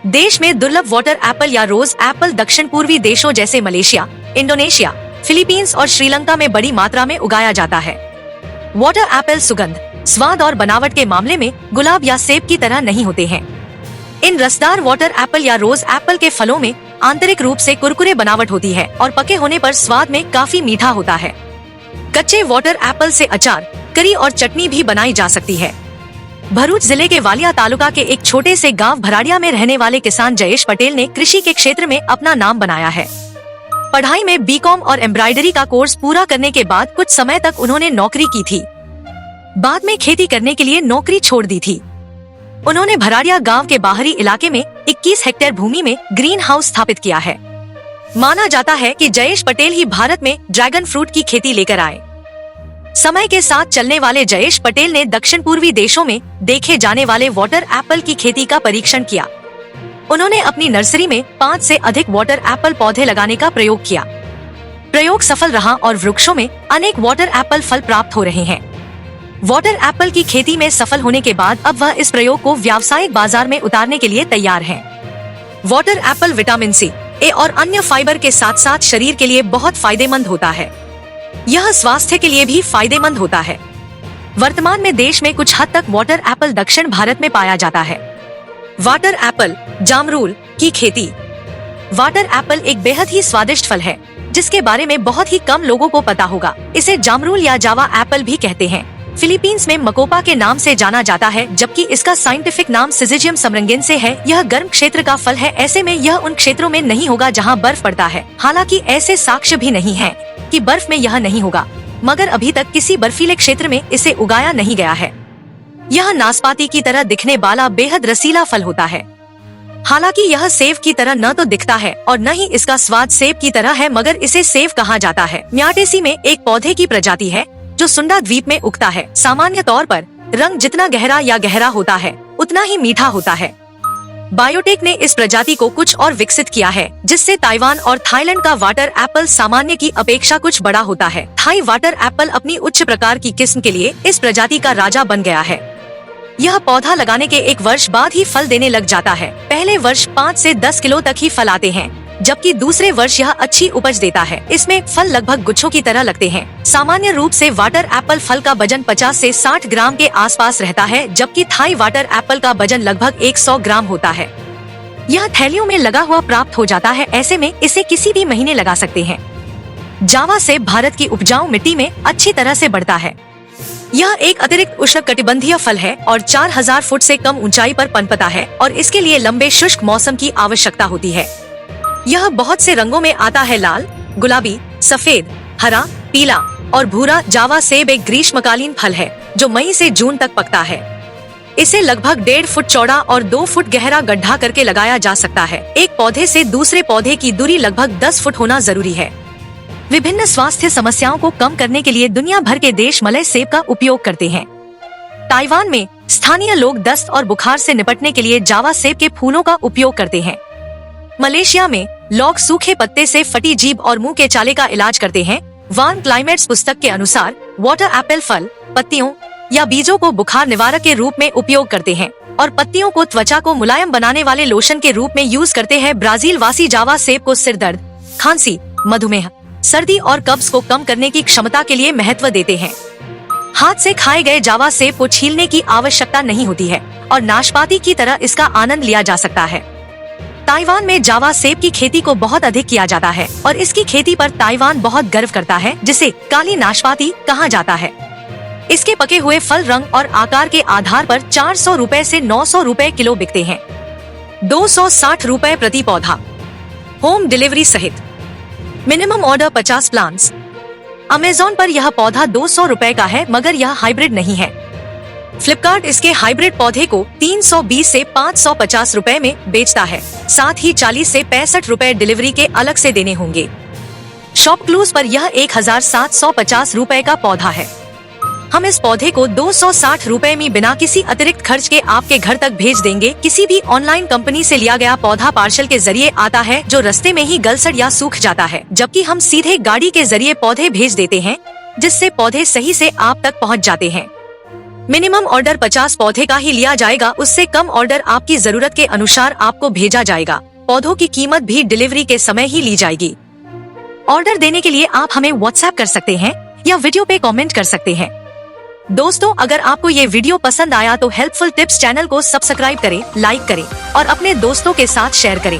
देश में दुर्लभ वाटर एप्पल या रोज एप्पल दक्षिण पूर्वी देशों जैसे मलेशिया, इंडोनेशिया, फिलीपींस और श्रीलंका में बड़ी मात्रा में उगाया जाता है। वाटर एप्पल सुगंध, स्वाद और बनावट के मामले में गुलाब या सेब की तरह नहीं होते हैं। इन रसदार वाटर एप्पल या रोज एप्पल के फलों में आंतरिक रूप से कुरकुरे बनावट होती है और पके होने पर स्वाद में काफी मीठा होता है। कच्चे वाटर एप्पल से अचार, करी और चटनी भी बनाई जा सकती है। भरूच जिले के वालिया तालुका के एक छोटे से गांव भराड़िया में रहने वाले किसान जयेश पटेल ने कृषि के क्षेत्र में अपना नाम बनाया है। पढ़ाई में बीकॉम और एम्ब्रॉयडरी का कोर्स पूरा करने के बाद कुछ समय तक उन्होंने नौकरी की थी। बाद में खेती करने के लिए नौकरी छोड़ दी थी। उन्होंने भराड़िया गांव के बाहरी इलाके में 21 हेक्टेयर भूमि में ग्रीन हाउस स्थापित किया है। माना जाता है कि जयेश पटेल ही भारत में ड्रैगन फ्रूट की खेती लेकर आए। समय के साथ चलने वाले जयेश पटेल ने दक्षिण पूर्वी देशों में देखे जाने वाले वाटर एप्पल की खेती का परीक्षण किया। उन्होंने अपनी नर्सरी में 5 से अधिक वाटर एप्पल पौधे लगाने का प्रयोग किया। प्रयोग सफल रहा और वृक्षों में अनेक वाटर एप्पल फल प्राप्त हो रहे हैं। वाटर एप्पल की खेती में सफल होने के बाद अब वह इस प्रयोग को व्यावसायिक बाजार में उतारने के लिए तैयार हैं। वाटर एप्पल विटामिन सी, ए और अन्य फाइबर के साथ साथ शरीर के लिए बहुत फायदेमंद होता है। यह स्वास्थ्य के लिए भी फायदेमंद होता है। वर्तमान में देश में कुछ हद तक वाटर एप्पल दक्षिण भारत में पाया जाता है। वाटर एप्पल जामरूल की खेती। वाटर एप्पल एक बेहद ही स्वादिष्ट फल है जिसके बारे में बहुत ही कम लोगों को पता होगा। इसे जामरूल या जावा एप्पल भी कहते हैं। फिलीपींस में मकोपा के नाम से जाना जाता है, जबकि इसका साइंटिफिक नाम सिजिजियम समरंगेंसे है। यह गर्म क्षेत्र का फल है, ऐसे में यह उन क्षेत्रों में नहीं होगा जहां बर्फ पड़ता है। हालांकि ऐसे साक्ष्य भी नहीं है कि बर्फ में यह नहीं होगा, मगर अभी तक किसी बर्फीले क्षेत्र में इसे उगाया नहीं गया है। यह नाशपाती की तरह दिखने वाला बेहद रसीला फल होता है। हालांकि यह सेब की तरह न तो दिखता है और न ही इसका स्वाद सेब की तरह है, मगर इसे सेब कहा जाता है। म्याटेसी में एक पौधे की प्रजाति है जो सुंडा द्वीप में उगता है। सामान्य तौर पर रंग जितना गहरा या गहरा होता है उतना ही मीठा होता है। बायोटेक ने इस प्रजाति को कुछ और विकसित किया है, जिससे ताइवान और थाईलैंड का वाटर एप्पल सामान्य की अपेक्षा कुछ बड़ा होता है। थाई वाटर एप्पल अपनी उच्च प्रकार की किस्म के लिए इस प्रजाति का राजा बन गया है। यह पौधा लगाने के 1 वर्ष बाद ही फल देने लग जाता है। पहले वर्ष 5 से 10 किलो तक ही फल आते हैं, जबकि दूसरे वर्ष यह अच्छी उपज देता है। इसमें फल लगभग गुच्छों की तरह लगते हैं। सामान्य रूप से वाटर एप्पल फल का वजन 50 से 60 ग्राम के आसपास रहता है, जबकि थाई वाटर एप्पल का वजन लगभग 100 ग्राम होता है। यह थैलियों में लगा हुआ प्राप्त हो जाता है, ऐसे में इसे किसी भी महीने लगा सकते हैं। जावा सेब भारत की उपजाऊ मिट्टी में अच्छी तरह से बढ़ता है। यह एक अतिरिक्त उष्णकटिबंधीय फल है और 4000 फुट से कम ऊंचाई पर पनपता है और इसके लिए लंबे शुष्क मौसम की आवश्यकता होती है। यह बहुत से रंगों में आता है, लाल, गुलाबी, सफेद, हरा, पीला और भूरा। जावा सेब एक ग्रीष्मकालीन फल है जो मई से जून तक पकता है। इसे लगभग 1.5 फुट चौड़ा और 2 फुट गहरा गड्ढा करके लगाया जा सकता है। एक पौधे से दूसरे पौधे की दूरी लगभग 10 फुट होना जरूरी है। विभिन्न स्वास्थ्य समस्याओं को कम करने के लिए दुनिया भर के देश मलय सेब का उपयोग करते हैं। ताइवान में स्थानीय लोग दस्त और बुखार से निपटने के लिए जावा सेब के फूलों का उपयोग करते हैं। मलेशिया में लोग सूखे पत्ते से फटी जीभ और मुंह के चाले का इलाज करते हैं। वार्म क्लाइमेट्स पुस्तक के अनुसार वाटर एप्पल फल, पत्तियों या बीजों को बुखार निवारक के रूप में उपयोग करते हैं और पत्तियों को त्वचा को मुलायम बनाने वाले लोशन के रूप में यूज करते हैं। ब्राजील वासी जावा सेब को सिर दर्द, खांसी, मधुमेह, सर्दी और कब्ज को कम करने की क्षमता के लिए महत्व देते हैं। हाथ से खाए गए जावा सेब को छीलने की आवश्यकता नहीं होती है और नाशपाती की तरह इसका आनंद लिया जा सकता है। ताइवान में जावा सेब की खेती को बहुत अधिक किया जाता है और इसकी खेती पर ताइवान बहुत गर्व करता है, जिसे काली नाशपाती कहा जाता है। इसके पके हुए फल रंग और आकार के आधार पर 400 रुपए से 900 रुपए किलो बिकते हैं। 260 रुपए प्रति पौधा, होम डिलीवरी सहित। Minimum order 50 plants. अमेज़न पर यह पौधा 200 रुपए का है, मगर यह हाइब्रिड नहीं है। फ्लिपकार्ट इसके हाइब्रिड पौधे को 320 से 550 रुपए में बेचता है। साथ ही 40 से 65 रुपए डिलीवरी के अलग से देने होंगे। शॉप क्लूज पर यह 1750 रुपए का पौधा है। हम इस पौधे को 260 रुपए में बिना किसी अतिरिक्त खर्च के आपके घर तक भेज देंगे। किसी भी ऑनलाइन कंपनी से लिया गया पौधा पार्सल के जरिए आता है, जो रास्ते में ही गल सड़ या सूख जाता है, जबकि हम सीधे गाड़ी के जरिए पौधे भेज देते हैं, जिससे पौधे सही से आप तक पहुंच जाते हैं। मिनिमम ऑर्डर 50 पौधे का ही लिया जाएगा, उससे कम ऑर्डर आपकी जरूरत के अनुसार आपको भेजा जाएगा। पौधों की कीमत भी डिलीवरी के समय ही ली जाएगी। ऑर्डर देने के लिए आप हमें व्हाट्सएप कर सकते हैं या वीडियो पे कमेंट कर सकते हैं। दोस्तों, अगर आपको ये वीडियो पसंद आया तो हेल्पफुल टिप्स चैनल को सब्सक्राइब करें, लाइक करें और अपने दोस्तों के साथ शेयर करें।